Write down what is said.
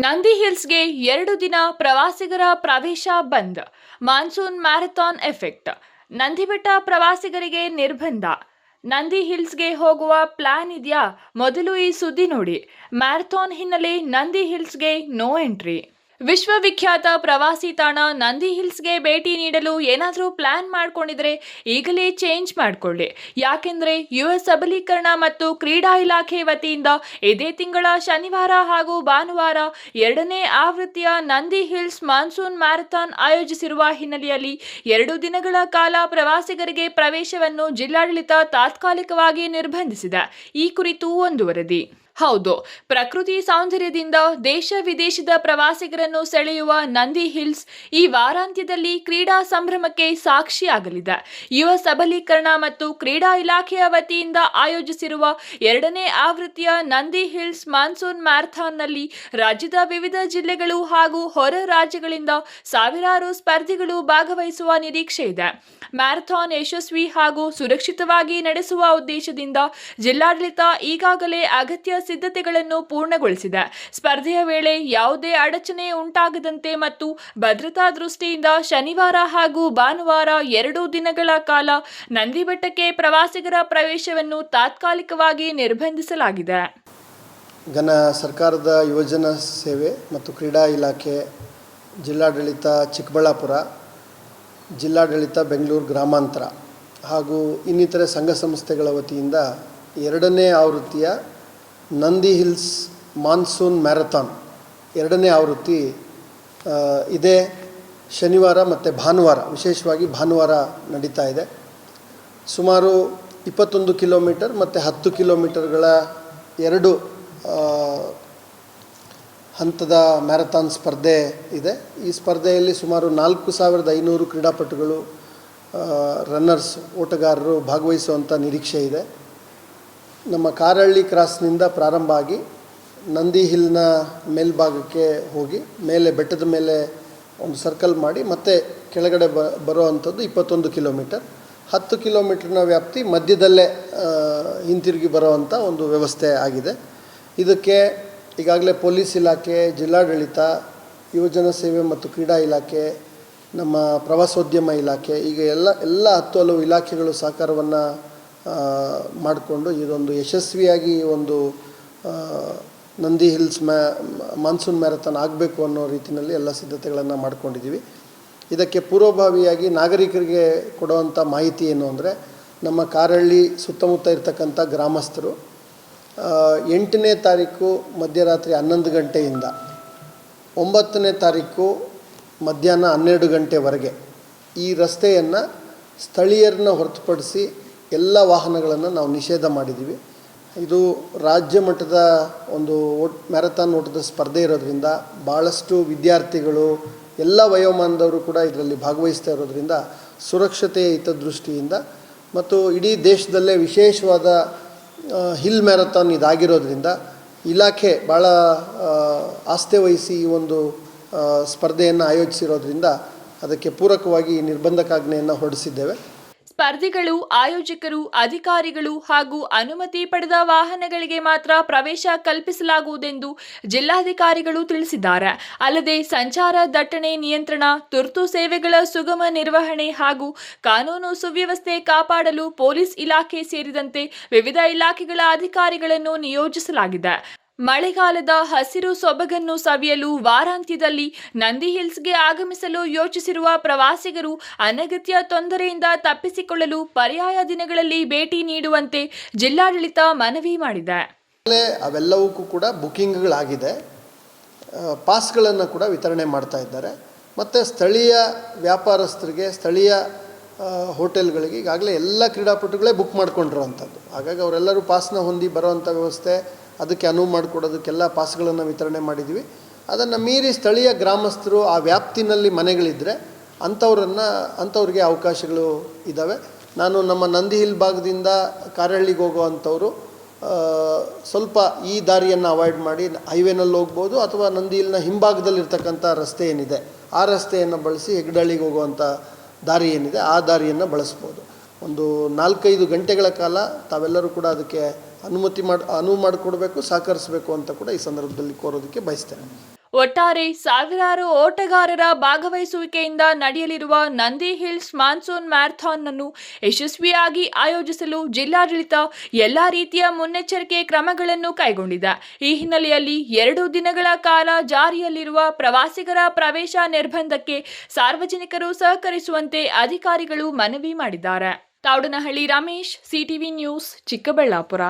ನಂದಿ ಹಿಲ್ಸ್ಗೆ 2 ದಿನ ಪ್ರವಾಸಿಗರ ಪ್ರವೇಶ ಬಂದ್. Monsoon marathon effect. ನಂದಿಬೆಟ್ಟ ಪ್ರವಾಸಿಗರಿಗೆ ನಿರ್ಬಂಧ. ನಂದಿ ಹಿಲ್ಸ್ಗೆ ಹೋಗುವ ಪ್ಲಾನ್ ಇದೆಯಾ? ಮೊದಲು ಈ ಸುದ್ದಿ ನೋಡಿ. ಮ್ಯಾರಥಾನ್ ಹಿನ್ನೆಲೆ ನಂದಿ ಹಿಲ್ಸ್ಗೆ ನೋ ಎಂಟ್ರಿ. ವಿಶ್ವವಿಖ್ಯಾತ ಪ್ರವಾಸಿ ತಾಣ ನಂದಿ ಹಿಲ್ಸ್ಗೆ ಭೇಟಿ ನೀಡಲು ಏನಾದರೂ ಪ್ಲಾನ್ ಮಾಡ್ಕೊಂಡಿದ್ರೆ ಈಗಲೇ ಚೇಂಜ್ ಮಾಡ್ಕೊಳ್ಳಿ. ಯಾಕೆಂದ್ರೆ ಯುವ ಸಬಲೀಕರಣ ಮತ್ತು ಕ್ರೀಡಾ ಇಲಾಖೆ ವತಿಯಿಂದ ಇದೇ ತಿಂಗಳ ಶನಿವಾರ ಹಾಗೂ ಭಾನುವಾರ 2ನೇ ಆವೃತ್ತಿಯ ನಂದಿ ಹಿಲ್ಸ್ ಮಾನ್ಸೂನ್ ಮ್ಯಾರಥಾನ್ ಆಯೋಜಿಸಿರುವ ಹಿನ್ನೆಲೆಯಲ್ಲಿ 2 ದಿನಗಳ ಕಾಲ ಪ್ರವಾಸಿಗರಿಗೆ ಪ್ರವೇಶವನ್ನು ಜಿಲ್ಲಾಡಳಿತ ತಾತ್ಕಾಲಿಕವಾಗಿ ನಿರ್ಬಂಧಿಸಿದೆ. ಈ ಕುರಿತು ಒಂದು ವರದಿ. ಹೌದು, ಪ್ರಕೃತಿ ಸೌಂದರ್ಯದಿಂದ ದೇಶ ವಿದೇಶದ ಪ್ರವಾಸಿಗರನ್ನು ಸೆಳೆಯುವ ನಂದಿ ಹಿಲ್ಸ್ ಈ ವಾರಾಂತ್ಯದಲ್ಲಿ ಕ್ರೀಡಾ ಸಂಭ್ರಮಕ್ಕೆ ಸಾಕ್ಷಿಯಾಗಲಿದೆ. ಯುವ ಸಬಲೀಕರಣ ಮತ್ತು ಕ್ರೀಡಾ ಇಲಾಖೆಯ ವತಿಯಿಂದ ಆಯೋಜಿಸಿರುವ 2ನೇ ಆವೃತ್ತಿಯ ನಂದಿ ಹಿಲ್ಸ್ ಮಾನ್ಸೂನ್ ಮ್ಯಾರಥಾನ್ನಲ್ಲಿ ರಾಜ್ಯದ ವಿವಿಧ ಜಿಲ್ಲೆಗಳು ಹಾಗೂ ಹೊರ ರಾಜ್ಯಗಳಿಂದ ಸಾವಿರಾರು ಸ್ಪರ್ಧಿಗಳು ಭಾಗವಹಿಸುವ ನಿರೀಕ್ಷೆ ಇದೆ. ಮ್ಯಾರಥಾನ್ ಯಶಸ್ವಿ ಹಾಗೂ ಸುರಕ್ಷಿತವಾಗಿ ನಡೆಸುವ ಉದ್ದೇಶದಿಂದ ಜಿಲ್ಲಾಡಳಿತ ಈಗಾಗಲೇ ಅಗತ್ಯ ಸಿದ್ಧತೆಗಳನ್ನು ಪೂರ್ಣಗೊಳಿಸಿದೆ. ಸ್ಪರ್ಧೆಯ ವೇಳೆ ಯಾವುದೇ ಅಡಚಣೆ ಉಂಟಾಗದಂತೆ ಮತ್ತು ಭದ್ರತಾ ದೃಷ್ಟಿಯಿಂದ ಶನಿವಾರ ಹಾಗೂ ಭಾನುವಾರ 2 ದಿನಗಳ ಕಾಲ ನಂದಿಬೆಟ್ಟಕ್ಕೆ ಪ್ರವಾಸಿಗರ ಪ್ರವೇಶವನ್ನು ತಾತ್ಕಾಲಿಕವಾಗಿ ನಿರ್ಬಂಧಿಸಲಾಗಿದೆ. ಸರ್ಕಾರದ ಯುವಜನ ಸೇವೆ ಮತ್ತು ಕ್ರೀಡಾ ಇಲಾಖೆ, ಜಿಲ್ಲಾಡಳಿತ ಚಿಕ್ಕಬಳ್ಳಾಪುರ, ಜಿಲ್ಲಾಡಳಿತ ಬೆಂಗಳೂರು ಗ್ರಾಮಾಂತರ ಹಾಗೂ ಇನ್ನಿತರೆ ಸಂಘ ಸಂಸ್ಥೆಗಳ ವತಿಯಿಂದ 2ನೇ ಆವೃತ್ತಿಯ ನಂದಿ ಹಿಲ್ಸ್ ಮಾನ್ಸೂನ್ ಮ್ಯಾರಥಾನ್ 2ನೇ ಆವೃತ್ತಿ ಇದೇ ಶನಿವಾರ ಮತ್ತು ಭಾನುವಾರ, ವಿಶೇಷವಾಗಿ ಭಾನುವಾರ ನಡೀತಾ ಇದೆ. ಸುಮಾರು 21 ಕಿಲೋಮೀಟರ್ ಮತ್ತು 10 ಕಿಲೋಮೀಟರ್ಗಳ 2 ಹಂತದ ಮ್ಯಾರಥಾನ್ ಸ್ಪರ್ಧೆ ಇದೆ. ಈ ಸ್ಪರ್ಧೆಯಲ್ಲಿ ಸುಮಾರು 4500 ಕ್ರೀಡಾಪಟುಗಳು, ರನ್ನರ್ಸ್, ಓಟಗಾರರು ಭಾಗವಹಿಸುವಂಥ ನಿರೀಕ್ಷೆ ಇದೆ. ನಮ್ಮ ಕಾರಹಳ್ಳಿ ಕ್ರಾಸ್ನಿಂದ ಪ್ರಾರಂಭ ಆಗಿ ನಂದಿ ಹಿಲ್ನ ಮೇಲ್ಭಾಗಕ್ಕೆ ಹೋಗಿ ಮೇಲೆ ಬೆಟ್ಟದ ಮೇಲೆ ಒಂದು ಸರ್ಕಲ್ ಮಾಡಿ ಮತ್ತೆ ಕೆಳಗಡೆ ಬರುವಂಥದ್ದು 21 ಕಿಲೋಮೀಟರ್. 10 ಕಿಲೋಮೀಟರ್ನ ವ್ಯಾಪ್ತಿ ಮಧ್ಯದಲ್ಲೇ ಹಿಂತಿರುಗಿ ಬರುವಂಥ ಒಂದು ವ್ಯವಸ್ಥೆ ಆಗಿದೆ. ಇದಕ್ಕೆ ಈಗಾಗಲೇ ಪೊಲೀಸ್ ಇಲಾಖೆ, ಜಿಲ್ಲಾಡಳಿತ, ಯುವಜನ ಸೇವೆ ಮತ್ತು ಕ್ರೀಡಾ ಇಲಾಖೆ, ನಮ್ಮ ಪ್ರವಾಸೋದ್ಯಮ ಇಲಾಖೆ, ಈಗ ಎಲ್ಲ 10 ಹಲವು ಇಲಾಖೆಗಳು ಸಹಕಾರವನ್ನು ಮಾಡಿಕೊಂಡು ಇದೊಂದು ಯಶಸ್ವಿಯಾಗಿ ಒಂದು ನಂದಿ ಹಿಲ್ಸ್ ಮಾನ್ಸೂನ್ ಮ್ಯಾರಥಾನ್ ಆಗಬೇಕು ಅನ್ನೋ ರೀತಿಯಲ್ಲಿ ಎಲ್ಲ ಸಿದ್ಧತೆಗಳನ್ನು ಮಾಡ್ಕೊಂಡಿದ್ದೀವಿ. ಇದಕ್ಕೆ ಪೂರ್ವಭಾವಿಯಾಗಿ ನಾಗರಿಕರಿಗೆ ಕೊಡುವಂಥ ಮಾಹಿತಿ ಏನು ಅಂದರೆ, ನಮ್ಮ ಕಾರಹಳ್ಳಿ ಸುತ್ತಮುತ್ತ ಇರತಕ್ಕಂಥ ಗ್ರಾಮಸ್ಥರು 8ನೇ ತಾರೀಕು ಮಧ್ಯರಾತ್ರಿ 11 ಗಂಟೆಯಿಂದ 9ನೇ ತಾರೀಕು ಮಧ್ಯಾಹ್ನ 12 ಗಂಟೆವರೆಗೆ ಈ ರಸ್ತೆಯನ್ನು ಸ್ಥಳೀಯರನ್ನ ಹೊರತುಪಡಿಸಿ ಎಲ್ಲ ವಾಹನಗಳನ್ನು ನಾವು ನಿಷೇಧ ಮಾಡಿದ್ದೀವಿ. ಇದು ರಾಜ್ಯ ಮಟ್ಟದ ಒಂದು ಮ್ಯಾರಥಾನ್ ಓಟದ ಸ್ಪರ್ಧೆ ಇರೋದರಿಂದ ಭಾಳಷ್ಟು ವಿದ್ಯಾರ್ಥಿಗಳು, ಎಲ್ಲ ವಯೋಮಾನದವರು ಕೂಡ ಇದರಲ್ಲಿ ಭಾಗವಹಿಸ್ತಾ ಇರೋದರಿಂದ ಸುರಕ್ಷತೆಯ ಹಿತದೃಷ್ಟಿಯಿಂದ ಮತ್ತು ಇಡೀ ದೇಶದಲ್ಲೇ ವಿಶೇಷವಾದ ಹಿಲ್ ಮ್ಯಾರಥಾನ್ ಇದಾಗಿರೋದ್ರಿಂದ ಇಲಾಖೆ ಭಾಳ ಆಸ್ಥೆ ವಹಿಸಿ ಈ ಒಂದು ಸ್ಪರ್ಧೆಯನ್ನು ಆಯೋಜಿಸಿರೋದ್ರಿಂದ ಅದಕ್ಕೆ ಪೂರಕವಾಗಿ ನಿರ್ಬಂಧಕಾಜ್ಞೆಯನ್ನು ಹೊರಡಿಸಿದ್ದೇವೆ. ಸ್ಪರ್ಧಿಗಳು, ಆಯೋಜಕರು, ಅಧಿಕಾರಿಗಳು ಹಾಗೂ ಅನುಮತಿ ಪಡೆದ ವಾಹನಗಳಿಗೆ ಮಾತ್ರ ಪ್ರವೇಶ ಕಲ್ಪಿಸಲಾಗುವುದೆಂದು ಜಿಲ್ಲಾಧಿಕಾರಿಗಳು ತಿಳಿಸಿದ್ದಾರೆ. ಅಲ್ಲದೆ ಸಂಚಾರ ದಟ್ಟಣೆ ನಿಯಂತ್ರಣ, ತುರ್ತು ಸೇವೆಗಳ ಸುಗಮ ನಿರ್ವಹಣೆ ಹಾಗೂ ಕಾನೂನು ಸುವ್ಯವಸ್ಥೆ ಕಾಪಾಡಲು ಪೊಲೀಸ್ ಇಲಾಖೆ ಸೇರಿದಂತೆ ವಿವಿಧ ಇಲಾಖೆಗಳ ಅಧಿಕಾರಿಗಳನ್ನು ನಿಯೋಜಿಸಲಾಗಿದೆ. ಮಳೆಗಾಲದ ಹಸಿರು ಸೊಬಗನ್ನು ಸವಿಯಲು ವಾರಾಂತ್ಯದಲ್ಲಿ ನಂದಿ ಹಿಲ್ಸ್ಗೆ ಆಗಮಿಸಲು ಯೋಚಿಸಿರುವ ಪ್ರವಾಸಿಗರು ಅನಗತ್ಯ ತೊಂದರೆಯಿಂದ ತಪ್ಪಿಸಿಕೊಳ್ಳಲು ಪರ್ಯಾಯ ದಿನಗಳಲ್ಲಿ ಭೇಟಿ ನೀಡುವಂತೆ ಜಿಲ್ಲಾಡಳಿತ ಮನವಿ ಮಾಡಿದೆ. ಅವೆಲ್ಲವಕ್ಕೂ ಕೂಡ ಬುಕಿಂಗ್ಗಳಾಗಿದೆ. ಪಾಸ್ಗಳನ್ನು ಕೂಡ ವಿತರಣೆ ಮಾಡ್ತಾ ಇದ್ದಾರೆ. ಮತ್ತು ಸ್ಥಳೀಯ ವ್ಯಾಪಾರಸ್ಥರಿಗೆ, ಸ್ಥಳೀಯ ಹೋಟೆಲ್ಗಳಿಗೆ ಈಗಾಗಲೇ ಎಲ್ಲ ಕ್ರೀಡಾಪಟುಗಳೇ ಬುಕ್ ಮಾಡ್ಕೊಂಡಿರೋವಂಥದ್ದು. ಹಾಗಾಗಿ ಅವರೆಲ್ಲರೂ ಪಾಸ್ನ ಹೊಂದಿ ಬರೋವಂಥ ವ್ಯವಸ್ಥೆ, ಅದಕ್ಕೆ ಅನುವು ಮಾಡಿಕೊಡೋದಕ್ಕೆಲ್ಲ ಪಾಸ್ಗಳನ್ನು ವಿತರಣೆ ಮಾಡಿದ್ವಿ. ಅದನ್ನು ಮೀರಿ ಸ್ಥಳೀಯ ಗ್ರಾಮಸ್ಥರು ಆ ವ್ಯಾಪ್ತಿನಲ್ಲಿ ಮನೆಗಳಿದ್ದರೆ ಅಂಥವ್ರಿಗೆ ಅವಕಾಶಗಳು ಇದ್ದಾವೆ. ನಾನು ನಮ್ಮ ನಂದಿ ಹಿಲ್ ಭಾಗದಿಂದ ಕಾರಹಳ್ಳಿಗೆ ಹೋಗೋವಂಥವ್ರು ಸ್ವಲ್ಪ ಈ ದಾರಿಯನ್ನು ಅವಾಯ್ಡ್ ಮಾಡಿ ಹೈವೇನಲ್ಲಿ ಹೋಗ್ಬೋದು, ಅಥವಾ ನಂದಿ ಹಿಲ್ನ ಹಿಂಭಾಗದಲ್ಲಿರ್ತಕ್ಕಂಥ ರಸ್ತೆ ಏನಿದೆ ಆ ರಸ್ತೆಯನ್ನು ಬಳಸಿ ಹೆಗ್ಡಳ್ಳಿಗೆ ಹೋಗುವಂಥ ದಾರಿ ಏನಿದೆ ಆ ದಾರಿಯನ್ನು ಬಳಸ್ಬೋದು. ಒಂದು 4-5 ಗಂಟೆಗಳ ಕಾಲ ತಾವೆಲ್ಲರೂ ಕೂಡ ಅದಕ್ಕೆ ಅನುವು ಮಾಡಿಕೊಡಬೇಕು, ಸಹಕರಿಸಬೇಕು ಅಂತ ಕೂಡ ಈ ಸಂದರ್ಭದಲ್ಲಿ ಕೋರೋದಕ್ಕೆ ಬಯಸ್ತೇನೆ. ಒಟ್ಟಾರೆ ಸಾವಿರಾರು ಓಟಗಾರರ ಭಾಗವಹಿಸುವಿಕೆಯಿಂದ ನಡೆಯಲಿರುವ ನಂದಿ ಹಿಲ್ಸ್ ಮಾನ್ಸೂನ್ ಮ್ಯಾರಥಾನ್ ಅನ್ನು ಯಶಸ್ವಿಯಾಗಿ ಆಯೋಜಿಸಲು ಜಿಲ್ಲಾಡಳಿತ ಎಲ್ಲಾ ರೀತಿಯ ಮುನ್ನೆಚ್ಚರಿಕೆ ಕ್ರಮಗಳನ್ನು ಕೈಗೊಂಡಿದೆ. ಈ ಹಿನ್ನೆಲೆಯಲ್ಲಿ 2 ದಿನಗಳ ಕಾಲ ಜಾರಿಯಲ್ಲಿರುವ ಪ್ರವಾಸಿಗರ ಪ್ರವೇಶ ನಿರ್ಬಂಧಕ್ಕೆ ಸಾರ್ವಜನಿಕರು ಸಹಕರಿಸುವಂತೆ ಅಧಿಕಾರಿಗಳು ಮನವಿ ಮಾಡಿದ್ದಾರೆ. ತಾವಡನಹಳ್ಳಿ ರಮೇಶ್, ಸಿಟಿವಿ ನ್ಯೂಸ್, ಚಿಕ್ಕಬಳ್ಳಾಪುರ.